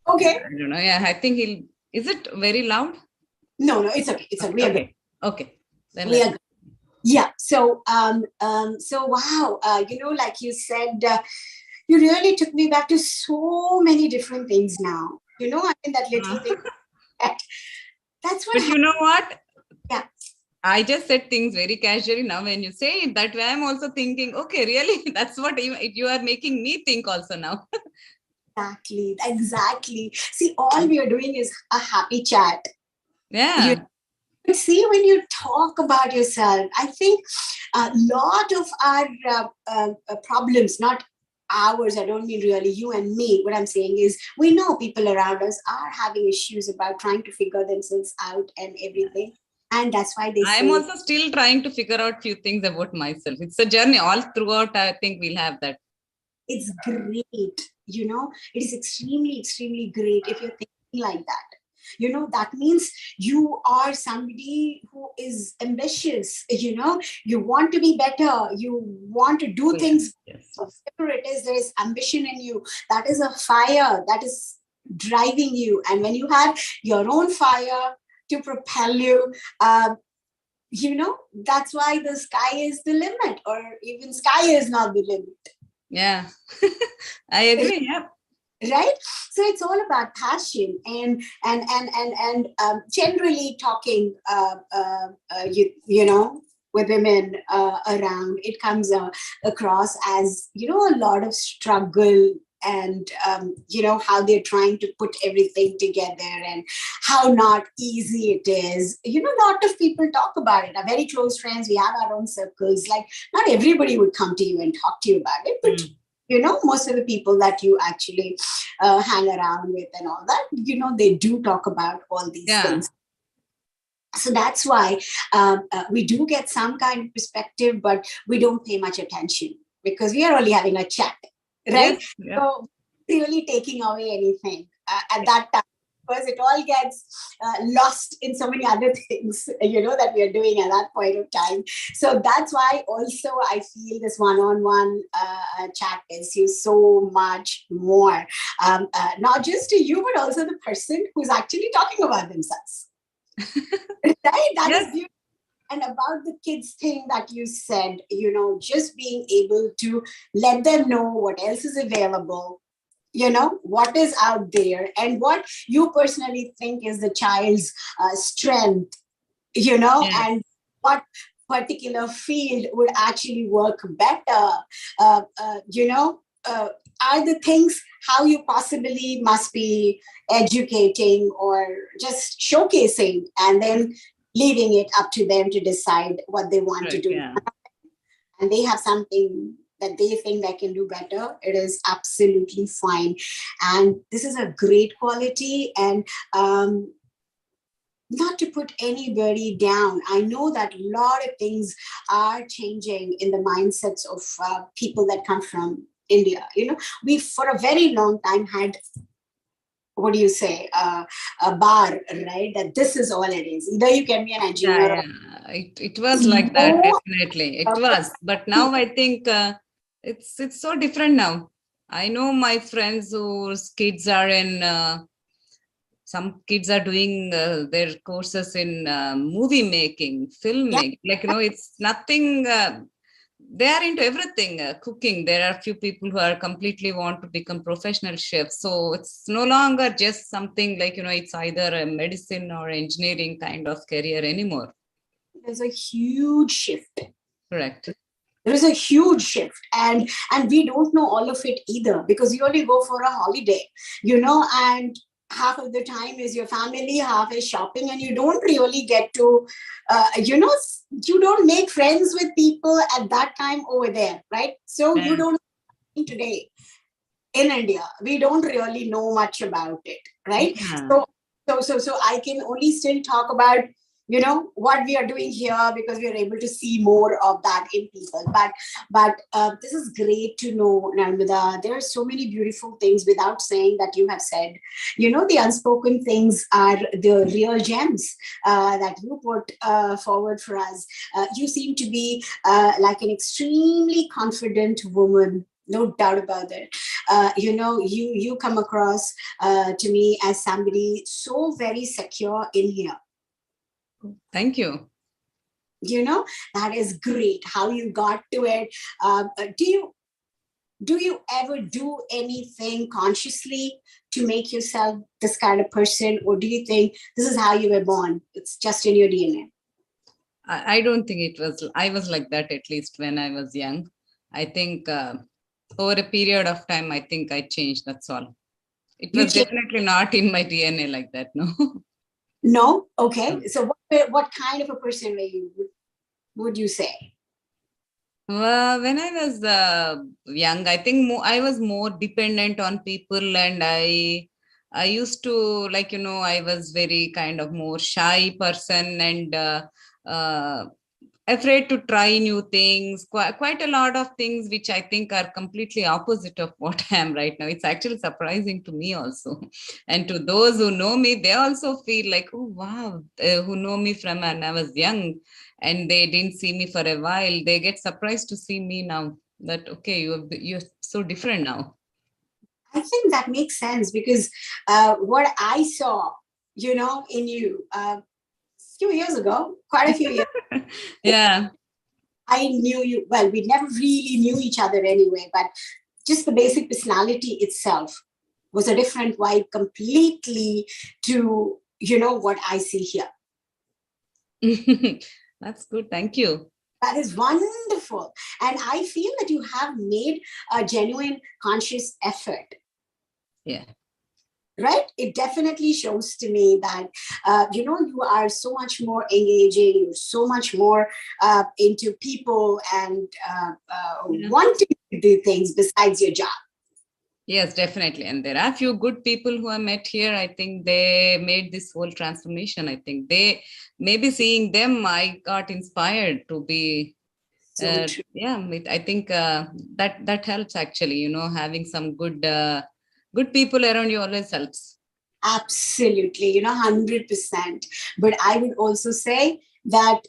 S1: Okay.
S3: I don't know. Yeah, I think is it very loud?
S1: No, it's okay. It's okay.
S3: Okay. Then
S1: we are good. Yeah. So, wow. Like you said, you really took me back to so many different things now. I mean, that little thing. That's what.
S3: But you know what?
S1: Yeah.
S3: I just said things very casually. Now, when you say it that way, I'm also thinking, okay, really? That's what you are making me think also now.
S1: Exactly. See, all we are doing is a happy chat.
S3: Yeah.
S1: See, when you talk about yourself, I think a lot of our problems, not ours, I don't mean really you and me. What I'm saying is we know people around us are having issues about trying to figure themselves out and everything. And that's why
S3: I'm also still trying to figure out few things about myself. It's a journey all throughout. I think we'll have that.
S1: It's great. It is extremely, extremely great if you're thinking like that. That means you are somebody who is ambitious. You want to be better. You want to do things.
S3: Yes.
S1: Whatever it is, there is ambition in you. That is a fire that is driving you. And when you have your own fire to propel you, that's why the sky is the limit, or even sky is not the limit.
S3: Yeah, I agree. Yeah.
S1: Right. So it's all about passion and generally talking, with women around, it comes across as, a lot of struggle and, how they're trying to put everything together and how not easy it is. A lot of people talk about it. Our very close friends, we have our own circles. Like, not everybody would come to you and talk to you about it, but most of the people that you actually hang around with and all that, they do talk about all these things. So that's why we do get some kind of perspective, but we don't pay much attention because we are only having a chat, right?
S3: Yes, yeah.
S1: So really taking away anything at that time. course, it all gets lost in so many other things, that we are doing at that point of time. So that's why also I feel this one-on-one chat gives you so much more, not just to you, but also the person who's actually talking about themselves. Right? That
S3: Yes.
S1: is beautiful. And about the kids thing that you said, just being able to let them know what else is available, what is out there, and what you personally think is the child's strength,
S3: Yes.
S1: and what particular field would actually work better, uh, uh, you know, are the things how you possibly must be educating or just showcasing, and then leaving it up to them to decide what they want to
S3: Right,
S1: do.
S3: yeah.
S1: And they have something that they think they can do better, it is absolutely fine. And this is a great quality. And not to put anybody down, I know that a lot of things are changing in the mindsets of people that come from India. We for a very long time had, what do you say, a bar, right? That this is all it is. Either you can be an engineer.
S3: Yeah. It was like that,
S1: No,
S3: definitely. It was. But now I think it's so different now. I know my friends whose kids are in some kids are doing their courses in movie making, film
S1: yeah,
S3: making. Like, it's nothing. They are into everything, cooking. There are few people who are completely want to become professional chefs. So it's no longer just something like, it's either a medicine or engineering kind of career anymore.
S1: there's a huge shift.
S3: Correct.
S1: There is a huge shift, and we don't know all of it either, because you only go for a holiday, and half of the time is your family, half is shopping, and you don't really get to, you don't make friends with people at that time over there, right? So
S3: Yeah.
S1: you don't today in India, we don't really know much about it, right?
S3: Yeah.
S1: So I can only still talk about what we are doing here, because we are able to see more of that in people. But this is great to know, Narmada. There are so many beautiful things without saying that you have said. The unspoken things are the real gems that you put forward for us. You seem to be like an extremely confident woman, no doubt about it. You come across to me as somebody so very secure in here.
S3: Thank you.
S1: That is great how you got to it. Do you ever do anything consciously to make yourself this kind of person, or do you think this is how you were born, it's just in your DNA?
S3: I don't think I was like that, at least when I was young. I think over a period of time, I think I changed. That's all. It
S1: You
S3: was
S1: change?
S3: definitely not in my DNA like that. No.
S1: No. Okay, so what kind of a person were you, would you say?
S3: Well, when I was young, I think I was more dependent on people, and I used to, like, I was very kind of more shy person, and uh, afraid to try new things, quite a lot of things which I think are completely opposite of what I am right now. It's actually surprising to me also. And to those who know me, they also feel like, oh wow, who know me from when I was young and they didn't see me for a while, they get surprised to see me now, that okay, you're so different now.
S1: I think that makes sense, because what I saw, in you a few years ago, quite a few years,
S3: Yeah.
S1: I knew you. Well, we never really knew each other anyway, but just the basic personality itself was a different vibe completely to, what I see here.
S3: That's good, thank you.
S1: That is wonderful. And I feel that you have made a genuine conscious effort.
S3: Yeah.
S1: Right? It definitely shows to me that, you are so much more engaging, you're so much more into people, and
S3: Yeah.
S1: wanting to do things besides your job.
S3: Yes, definitely. And there are a few good people who I met here. I think they made this whole transformation. I think they, maybe seeing them, I got inspired to be,
S1: So true.
S3: yeah, I think that helps actually, having some good people around you always helps.
S1: Absolutely, 100%. But I would also say that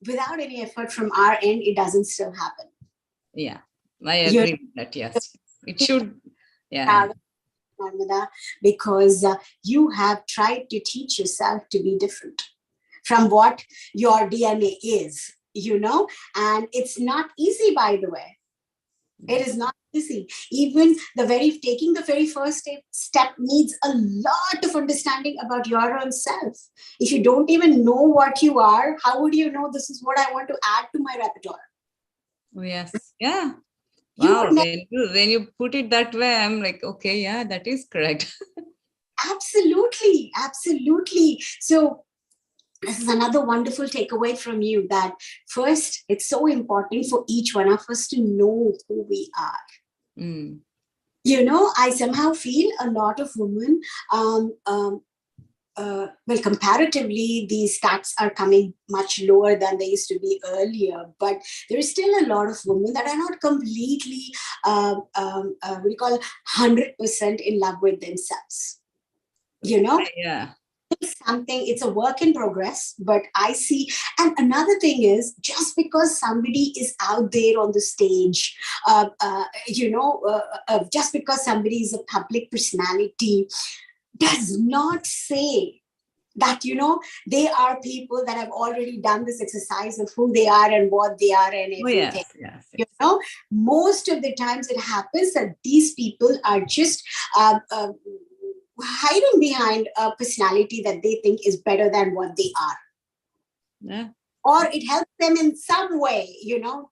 S1: without any effort from our end, it doesn't still happen.
S3: Yeah, I
S1: You're
S3: agree with that. Yes, it should. Yeah.
S1: proud, Narmada, because you have tried to teach yourself to be different from what your DNA is, and it's not easy, by the way. It is not easy. Even taking the very first step needs a lot of understanding about your own self. If you don't even know what you are, how would you know this is what I want to add to my repertoire?
S3: Oh, yes. Yeah.
S1: You
S3: Wow.
S1: would never.
S3: When you put it that way, I'm like, okay, yeah, that is correct.
S1: Absolutely, absolutely. So this is another wonderful takeaway from you, that first, it's so important for each one of us to know who we are.
S3: Mm.
S1: I somehow feel a lot of women, well, comparatively, these stats are coming much lower than they used to be earlier, but there is still a lot of women that are not completely, what do you call, 100% in love with themselves.
S3: Yeah.
S1: It's a work in progress, but I see. And another thing is, just because somebody is out there on the stage, just because somebody is a public personality, does not say that they are people that have already done this exercise of who they are and what they are and
S3: Oh,
S1: everything.
S3: yes.
S1: Most of the times it happens that these people are just hiding behind a personality that they think is better than what they are.
S3: Yeah.
S1: Or it helps them in some way,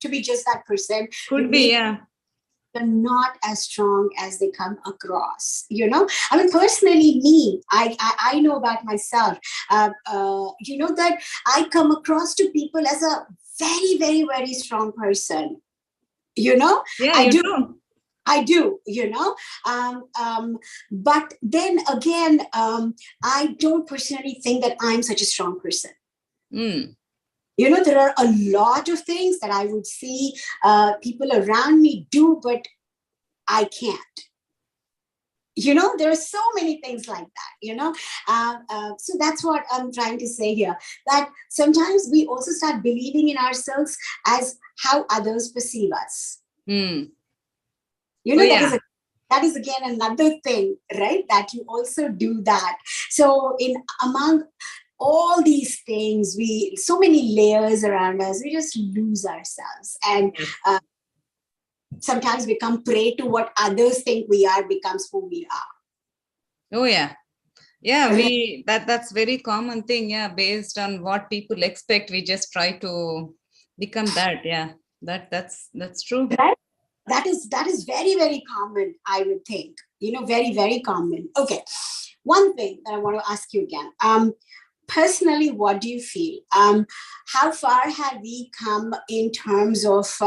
S1: to be just that person.
S3: Could be, yeah.
S1: They're not as strong as they come across. I mean, personally, me, I know about myself. That I come across to people as a very, very, very strong person.
S3: Yeah,
S1: I do, but then again, I don't personally think that I'm such a strong person.
S3: Mm.
S1: There are a lot of things that I would see people around me do, but I can't. There are so many things like that, so that's what I'm trying to say here, that sometimes we also start believing in ourselves as how others perceive us.
S3: Mm.
S1: That is again another thing, right? That you also do that. So among all these things, so many layers around us, we just lose ourselves, and sometimes become prey to what others think we are, becomes who we are.
S3: Oh, yeah. Yeah, that's very common thing. Yeah, based on what people expect, we just try to become that. Yeah, that's true.
S1: Right? That is very, very common, I would think. Very, very common. Okay. One thing that I want to ask you again. Personally, what do you feel? How far have we come in terms of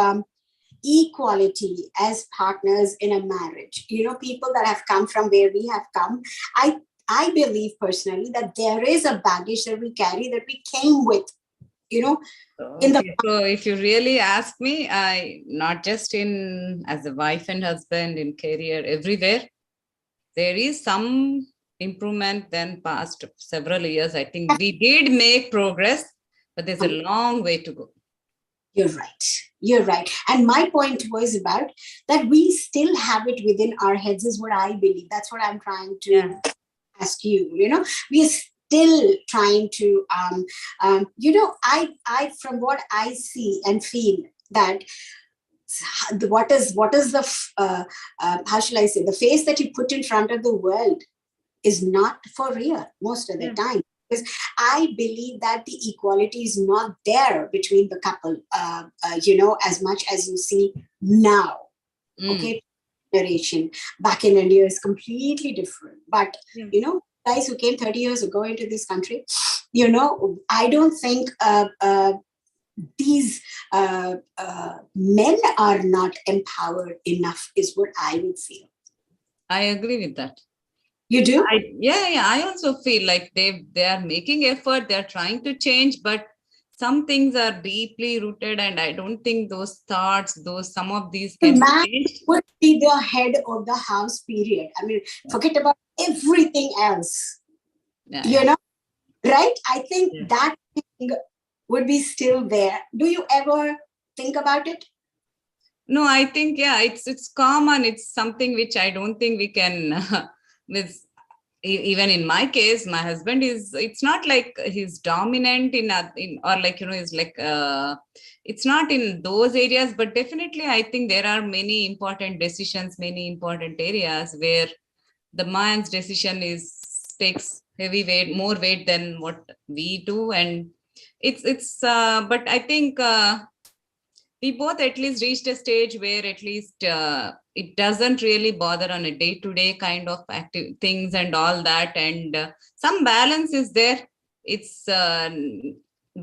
S1: equality as partners in a marriage? People that have come from where we have come, I believe personally that there is a baggage that we carry, that we came with,
S3: So if you really ask me, I not just as a wife and husband, in career, everywhere, there is some improvement than past several years. I think we did make progress, but there's a long way to go.
S1: You're right. And my point was about that we still have it within our heads, is what I believe. That's what I'm trying to ask you. We are still trying to, I from what I see and feel, that what is the, how shall I say, the face that you put in front of the world is not for real most of the time. Because I believe that the equality is not there between the couple, as much as you see now. Okay, generation back in India is completely different. But guys who came 30 years ago into this country, I don't think these men are not empowered enough, is what I would feel.
S3: I agree with that.
S1: You do?
S3: I also feel like they are making effort, they're trying to change, but some things are deeply rooted, and I don't think those thoughts, some of these
S1: The
S3: can
S1: man
S3: change.
S1: would be the head of the house, period. I mean, forget about everything else.
S3: Yeah,
S1: You know, right? I think
S3: Yeah.
S1: that thing would be still there. Do you ever think about it?
S3: No, I think, it's common. It's something which I don't think we can, with even in my case, my husband it's not like he's dominant in or like, is like, it's not in those areas, but definitely I think there are many important decisions, many important areas where the man's decision takes heavy weight, more weight than what we do. And but I think, we both at least reached a stage where at least, it doesn't really bother on a day-to-day kind of active things and all that, and some balance is there. It's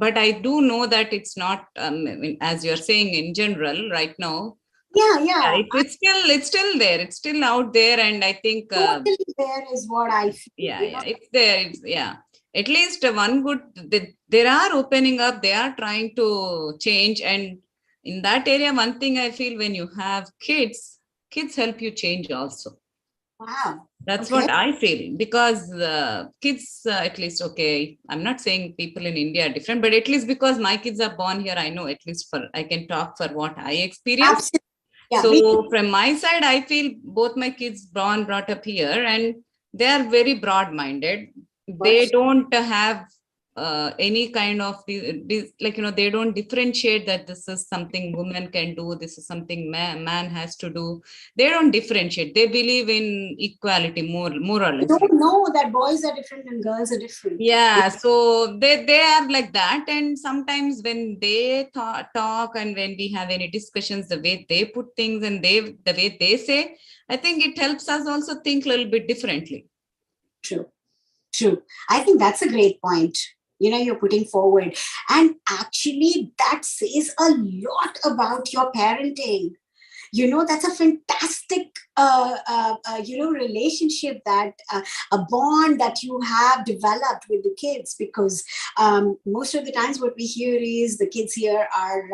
S3: but I do know that it's not, I mean, as you're saying, in general right now,
S1: Yeah.
S3: it's still there, it's still out there. And I think,
S1: Totally there is what I feel.
S3: it's there. At least one good, they are opening up, they are trying to change. And in that area, one thing I feel, when you have kids help you change also.
S1: Wow.
S3: That's
S1: Okay.
S3: what I feel, because kids, at least, okay, I'm not saying people in India are different, but at least because my kids are born here, I know, at least I can talk for what I experienced.
S1: Absolutely. Yeah,
S3: So from my side, I feel both my kids brought up here, and they are very broad-minded. They don't have any kind of like, they don't differentiate that this is something women can do, this is something man has to do. They don't differentiate. They believe in equality, more or
S1: I
S3: less.
S1: don't know that boys are different and girls are different.
S3: Yeah, so they are like that. And sometimes when they talk, and when we have any discussions, the way they put things and the way they say, I think it helps us also think a little bit differently.
S1: True. I think that's a great point. You're putting forward. And actually, that says a lot about your parenting. That's a fantastic, relationship, that a bond that you have developed with the kids, because most of the times what we hear is the kids here are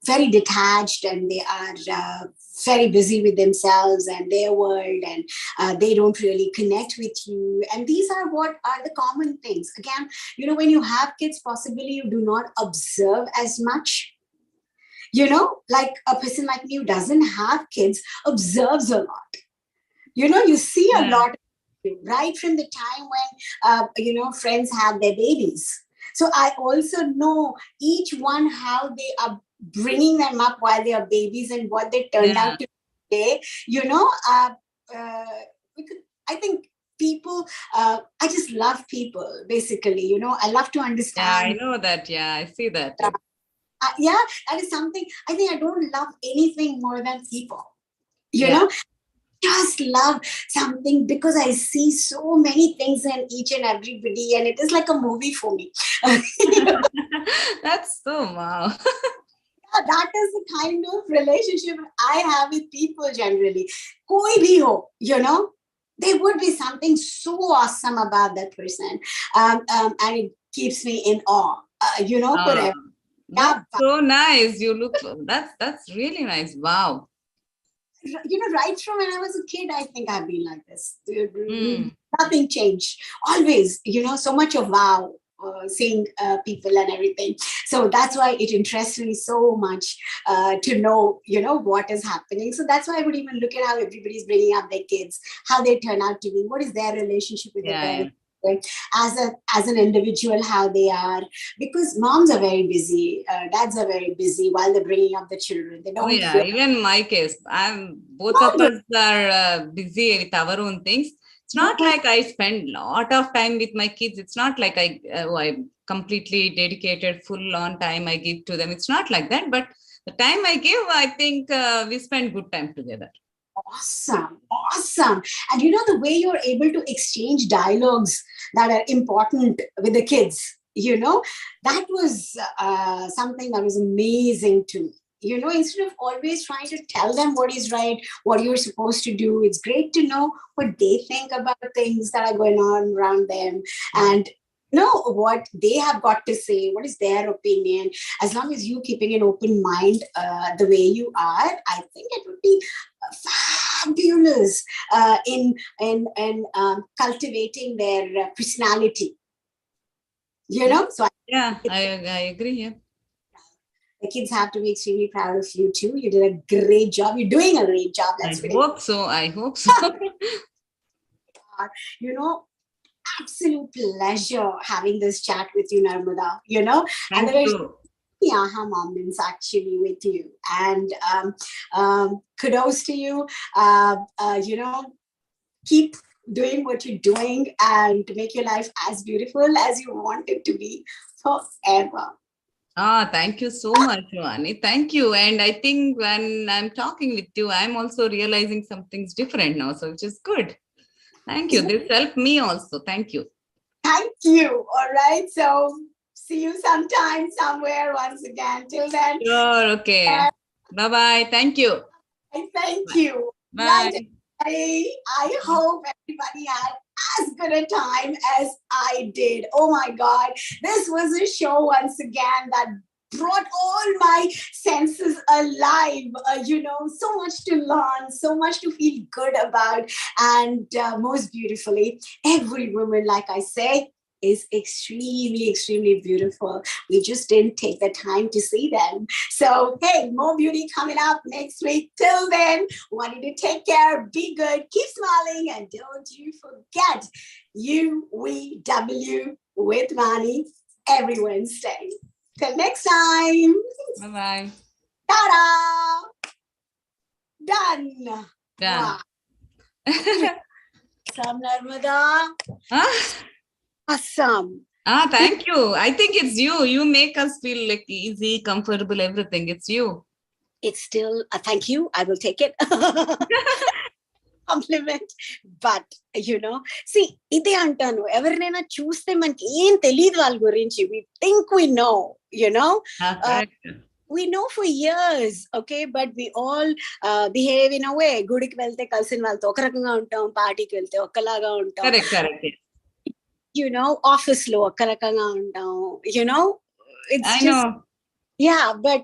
S1: very detached, and they are very busy with themselves and their world, and they don't really connect with you. And these are what are the common things. Again, when you have kids, possibly you do not observe as much. Like a person like me who doesn't have kids observes a lot. You see a lot right from the time when, friends have their babies. So I also know each one, how they are bringing them up while they are babies, and what they turned out to be. I think people, I just love people, basically. I love to understand.
S3: Yeah, I know that. Yeah, I see that.
S1: That is something. I think I don't love anything more than people. Just love something, because I see so many things in each and everybody, and it is like a movie for me.
S3: That's so wow.
S1: That is the kind of relationship I have with people generally. Koi bhi ho, there would be something so awesome about that person, and it keeps me in awe. Forever.
S3: That's so nice. You look. That's really nice. Wow.
S1: Right from when I was a kid, I think I've been like this. Nothing changed. Always, so much of wow, seeing people and everything. So that's why it interests me so much to know, what is happening. So that's why I would even look at how everybody's bringing up their kids, how they turn out to be, what is their relationship with their parents. As an individual, how they are, because moms are very busy, dads are very busy while they're bringing up the children. They don't.
S3: Even my case, both of us are busy with our own things. It's not like I spend a lot of time with my kids. It's not like I'm completely dedicated, full on time I give to them. It's not like that. But the time I give, I think we spend good time together.
S1: Awesome. And the way you're able to exchange dialogues that are important with the kids, that was something that was amazing to me. Instead of always trying to tell them what is right, what you're supposed to do, it's great to know what they think about things that are going on around them. And know what they have got to say, what is their opinion. As long as you keeping an open mind the way you are, I think it would be fabulous in cultivating their personality, so
S3: Yeah, I agree. Yeah.
S1: the kids have to be extremely proud of you too. You did a great job. You're doing a great job.
S3: I
S1: Let's put it.
S3: hope so. I hope so.
S1: Absolute pleasure having this chat with you, Narmada. And
S3: Thank
S1: there were
S3: you.
S1: aha moments actually with you, and kudos to you. Keep doing what you're doing and to make your life as beautiful as you want it to be forever.
S3: Thank you so much, Vani. Thank you. And I think when I'm talking with you, I'm also realizing something's different now. So which is good. Thank you. This helped me also. Thank you.
S1: Thank you. All right. So see you sometime, somewhere once again. Till then.
S3: Sure. Okay. Bye-bye. Thank you.
S1: Thank you.
S3: Bye.
S1: Right. I hope everybody had as good a time as I did. Oh my God. This was a show once again that brought all my senses alive. So much to learn, so much to feel good about. And most beautifully, every woman, like I say, is extremely, extremely beautiful. We just didn't take the time to see them. So, hey, more beauty coming up next week. Till then, want you to take care, be good, keep smiling, and don't you forget UWW with Vani every Wednesday. Till next time.
S3: Bye-bye.
S1: Ta-da! Done.
S3: Done.
S1: Wow. Some Narmada. Awesome.
S3: Thank you. I think it's you. You make us feel like easy, comfortable, everything. It's you.
S1: It's still a thank you. I will take it. Compliment. But, see, ఇదే అంటాను ఎవరినైనా చూస్తే మనకి ఏం తెలియదు వాళ్ళ గురించి. We think we know, we know for years, okay, but we all behave in a way. గుడికి వెళ్తే కలిసిన వాళ్ళతో ఒక రకంగా ఉంటాం, పార్టీకి వెళ్తే ఒకలాగా ఉంటాం.
S3: Correct.
S1: ఆఫీస్ లో ఒక రకంగా ఉంటాం. It's
S3: I
S1: just,
S3: know.
S1: yeah, but